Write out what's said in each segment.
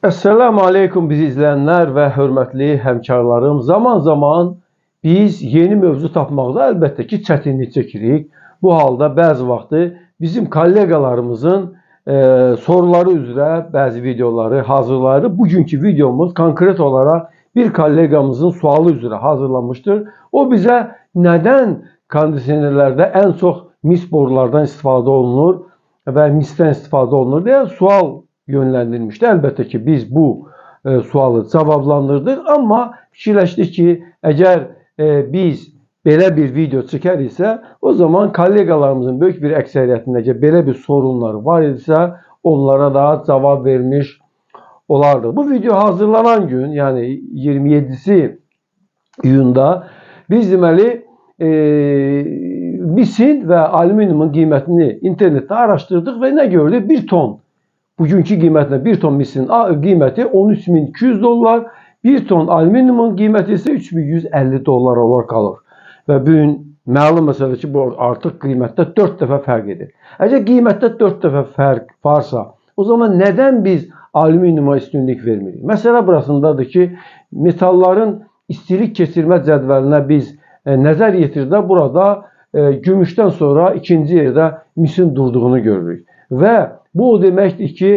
Esselamu Aleyküm bizi izleyenler ve hürmetli hemkarlarım. Zaman zaman biz yeni mövzu tapmaqda əlbəttə ki çətinlik çəkirik. Bu halda bəzi vaxtı bizim kollegalarımızın soruları üzrə bəzi videoları hazırlayırıq. Bugünkü videomuz konkret olarak bir kollegamızın sualı üzrə hazırlanmıştır. O bize neden kondisionerlərdə en çok mis borulardan istifadə olunur və misdən istifadə olunur diye sual yönlendirmişti. Elbette ki biz bu sualı cevaplandırdık ama fikirləşdik ki eğer biz belə bir video çeker ise o zaman kollegalarımızın büyük bir əksəriyyətində belə bir sorunlar var ise onlara da cevap vermiş olardı. Bu video hazırlanan gün yani 27'si iyunda biz deməli misin ve alüminyumun qiymətini internette araştırdık ve ne gördük? 1 ton. Bugünkü qiymətlə 1 ton misin qiyməti 13.200 dollar, 1 ton alüminyumun qiyməti isə 3.150 dollar olaraq qalır. Və bu gün məlum məsələdir ki, bu artıq qiymətdə 4 dəfə fərq edir. Əgər qiymətdə 4 dəfə fərq varsa, o zaman nədən biz alüminyuma üstünlük vermirik? Məsələ burasındadır ki, metalların istilik keçirmə cədvəlinə biz nəzər yetirdə burada gümüşdən sonra ikinci yerdə misin durduğunu görürük. Və bu o deməkdir ki,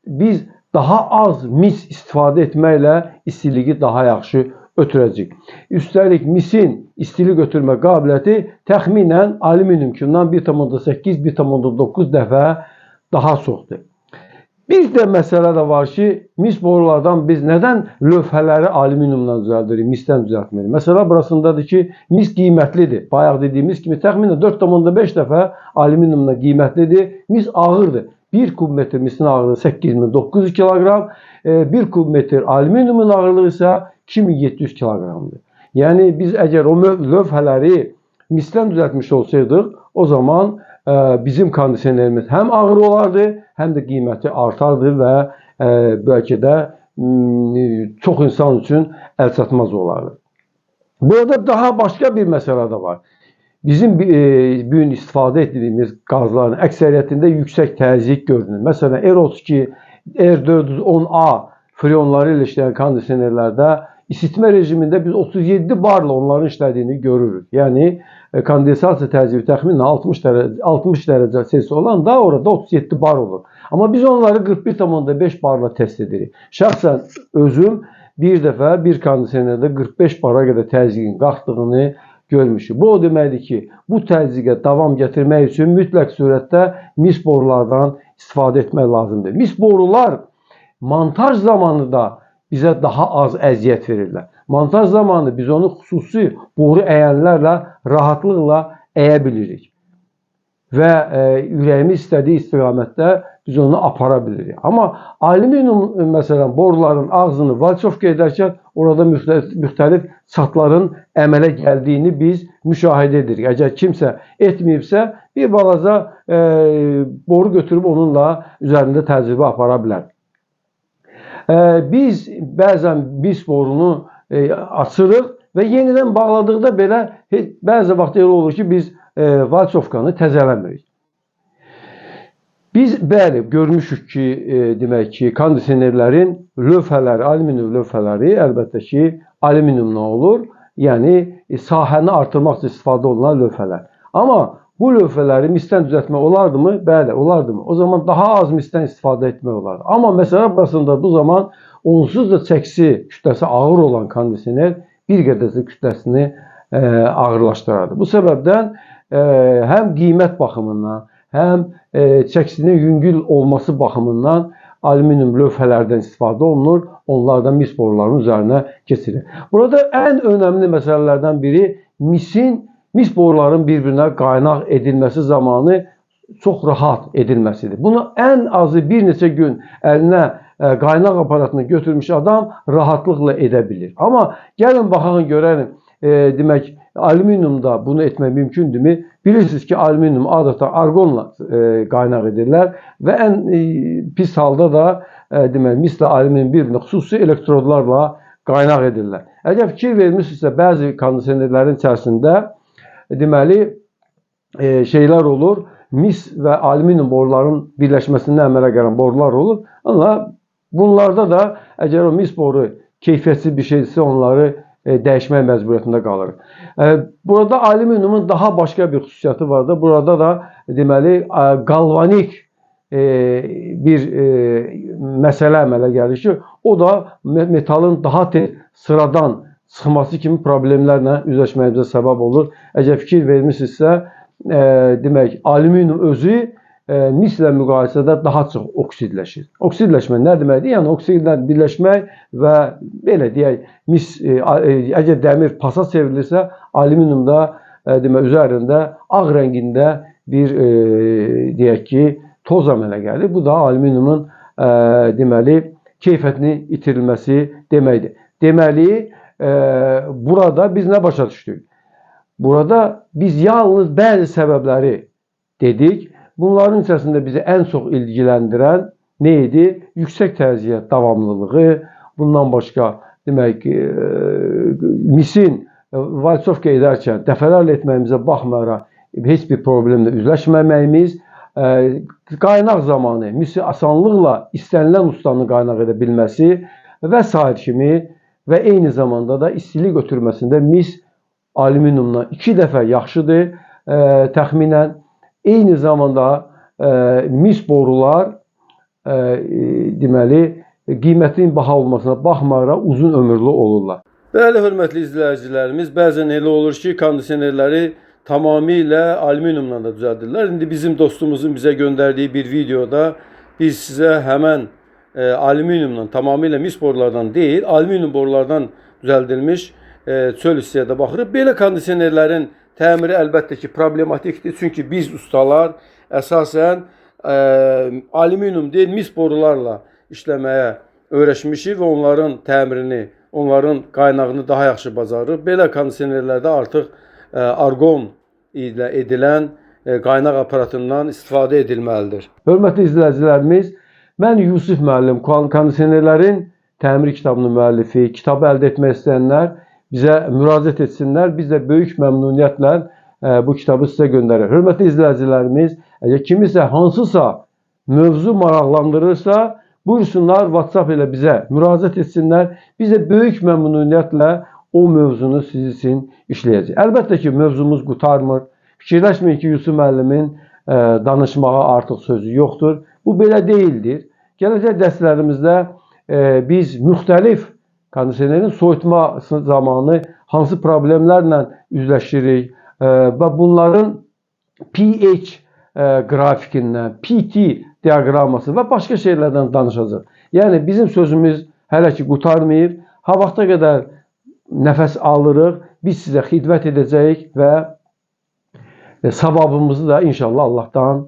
biz daha az mis istifadə etməklə istiliyi daha yaxşı ötürəcəyik. Üstəlik misin istilik ötürmə qabiliyyəti təxminən alüminyumkundan 1,8, 1,9 dəfə daha çoxdur. Bir də məsələ də var ki, mis borulardan biz nədən lövhələri alüminyumdan düzəldirik, misdən düzəltmirik? Məsələ burasındadır ki, mis qiymətlidir. Bayaq dediyimiz kimi təxminən 4,5 dəfə alüminyumdan qiymətlidir. Mis ağırdır. 1 kubmetr misin ağırlığı 8900 kilogram, 1 kubmetr alüminyumun ağırlığı isə 2700 kilogramdır. Yəni biz əgər o lövhələri misdən düzəltmiş olsaydıq, o zaman bizim kondisionerimiz hem ağır olardı, hem de qiyməti artardı və belki de çok insan için əlçatmaz olardı. Burada daha başka bir məsələ də var. Bizim bugün istifadə etdiyimiz qazların əksəriyyətində yüksək təzyiq görünür. Məsələn, R32, R410A freonları ilə işləyən kondisionerlərdə isitmə rejimində biz 37 barla onların işlədiyini görürük. Yəni kondensasiya təzyiqi təxminən 60 dərəcə Celsius olan da orada 37 bar olur. Amma biz onları 41,5 barla test edirik. Şəxsən özüm bir dəfə bir kondisionerdə 45 bara qədər təzyiqin qalxdığını görmüşük. Bu o deməkdir ki, bu təzyiqə davam gətirmək üçün mütləq surətdə mis borulardan istifadə etmək lazımdır. Mis borular montaj zamanı da bizə daha az əziyyət verirlər. Montaj zamanı biz onu xüsusi boru əyənlərlə rahatlıqla əyə bilirik. Və ürəyimiz istədiyi istiqamətdə biz onu apara bilirik. Amma alüminyum məsələn boruların ağzını valçovka edərkən orada müxtəlif çatların əmələ gəldiyini biz müşahidə edirik. Əgər kimsə etməyibsə bir balaca boru götürüb onunla üzərində təcrübə apara bilər. Biz bəzən mis borunu açırıq və yenidən bağladıqda belə bəzi vaxt elə olur ki, biz valçovkanı təzələmirik. Biz bəli görmüşük ki, demək ki, kondisionerlərin lövhələri, alüminyum lövhələri əlbəttə ki, alüminyumdan olur. Yəni sahəni artırmaq üçün istifadə olunan lövhələr. Amma bu lövhələri misdən düzəltmək olardı mı? Bəli, olardı mı? O zaman daha az misdən istifadə etmək olardı. Amma məsələ burasında bu zaman onsuz da çəkisi kütləsi ağır olan kondisioner bir qədər də kütləsini ağırlaşdırardı. Bu səbəbdən həm qiymət baxımından, həm çəkisinin yüngül olması baxımından alüminyum lövhələrdən istifadə olunur. Onlardan mis borularının üzərinə keçirir. Burada ən önəmli məsələlərdən biri mis boruların bir-birinə qaynaq edilməsi zamanı çox rahat edilməsidir. Bunu ən azı bir neçə gün əlinə qaynaq aparatını götürmüş adam rahatlıqla edə bilir. Amma gəlin baxın görəlim, demək alüminyumda bunu etmək mümkündürmü? Bilirsiniz ki, alüminyum adətən arqonla qaynaq edirlər və ən pis halda da demək mislə alüminyum bir-birinə xüsusi elektrodlarla qaynaq edirlər. Əgər fikir vermişsinizsə bəzi kondisionerlərin içərisində deməli şeylər olur. Mis və alüminyum boruların birləşməsindən əmələ gələn borular olur. Onlar Bunlarda da əgər o mis boru keyfiyyətsiz bir şeysə onları dəyişmək məcburiyyətində qalır. Burada alüminiumun daha başqa bir xüsusiyyəti var da, burada da deməli qalvanik bir məsələ əmələ gəlir ki, o da metalın daha tez sıradan çıxması kimi problemlərlə üzləşməyimizə səbəb olur. Əgər fikir vermişsinizsə, demək, alüminium özü mislə müqayisədə daha çox oksidləşir. Oksidləşmə nə deməkdir? Yəni oksidlə birləşmək və belə deyək, əgər dəmir pasa çevrilirsə, alüminium da demək üzərində ağ rəngində bir deyək ki, toz əmələ gəlir. Bu da alüminiumun deməli keyfiyyətini itirilməsi deməkdir. Deməli, burada biz nə başa düşdük? Burada biz yalnız bəzi səbəbləri dedik. Bunların içərisində bizi ən çox ilgiləndirən nə idi? Yüksək təzyiyə davamlılığı, bundan başqa demək misin valsovka edərkən dəfələrlə etməyimizə baxmayaraq heç bir problemlə üzləşməməyimiz, qaynaq zamanı misi asanlıqla istənilən ustanın qaynaq edə bilməsi və s. kimi və eyni zamanda da istilik ötürməsində mis alüminiumdan 2 dəfə yaxşıdır təxminən. Eyni zamanda mis borular deməli qiymətinin baha olmasına baxmayaraq uzun ömürlü olurlar. Bəli, hörmətli izləyicilərimiz, bəzən elə olur ki, kondisionerləri tamamilə alüminiumdan da düzəldirlər. İndi bizim dostumuzun bizə göndərdiyi bir videoda biz sizə həmən alüminiumdan, tamamilə mis borulardan deyil, alüminium borulardan düzəldilmiş çöl hissəyə də baxırıq. Belə kondisionerlərin təmiri əlbəttə ki, problematikdir. Çünki biz ustalar əsasən alüminium deyil, mis borularla işləməyə öyrəşmişik və onların təmirini, onların qaynağını daha yaxşı bacarırıq. Belə kondisionerlərdə artıq argon ilə edilən qaynaq aparatından istifadə edilməlidir. Hörmətli izləyicilərimiz, mən Yusif müəllim, kondisionerlərin təmiri kitabının müəllifi, kitabı əldə etmək istəyənlər bizə müraciət etsinlər. Biz də böyük məmnuniyyətlə bu kitabı sizə göndərir. Hörmətli izləyicilərimiz, əgər kimisə hansısa mövzu maraqlandırırsa, buyursunlar WhatsApp ilə bizə müraciət etsinlər. Biz də böyük məmnuniyyətlə o mövzunu siz üçün işləyəcək. Əlbəttə ki, mövzumuz qurtarmır. Fikirləşməyin ki, Yusuf müəllimin danışmağa artıq sözü yoxdur. Bu belə deyildir. Gələcək dərslərimizdə biz müxtəlif kondisionerin soyutması zamanı hansı problemlərlə üzləşirik və bunların pH qrafikindən, PT diaqramması və başqa şeylərdən danışacaq. Yəni bizim sözümüz hələ ki qurtarmayıb. Ha vaxta qədər nəfəs alırıq, biz sizə xidmət edəcəyik və savabımızı da inşallah Allahdan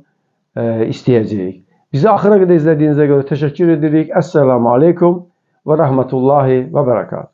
istəyəcəyik. Bizi axıra qədər izlədiyinizə görə təşəkkür edirik. Əssəlamu aleykum və rəhmətullahi və bərəkatuhu.